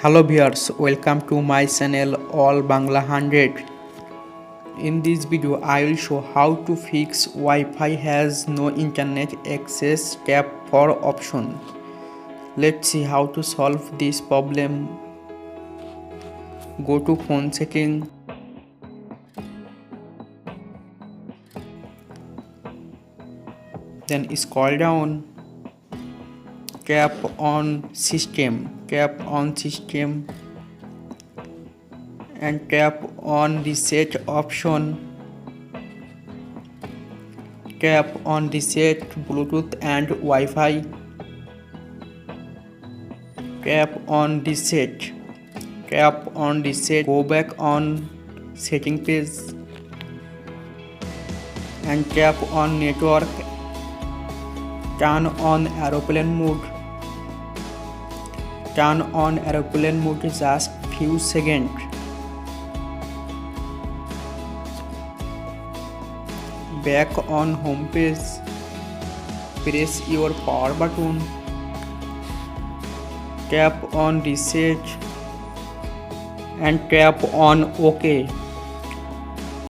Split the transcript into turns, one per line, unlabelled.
Hello viewers, welcome to my channel All Bangla 100. In this video, I will show how to fix Wi-Fi has no internet access tab for option. Let's see how to solve this problem. Go to phone setting, then scroll down, tap on system and tap on reset option. Tap on reset Bluetooth and Wi-Fi. Tap on reset. Go back on setting page and tap on network. Turn on aeroplane mode. Turn on aeroplane mode just few seconds. Back on home page. Press your power button. Tap on reset and tap on OK.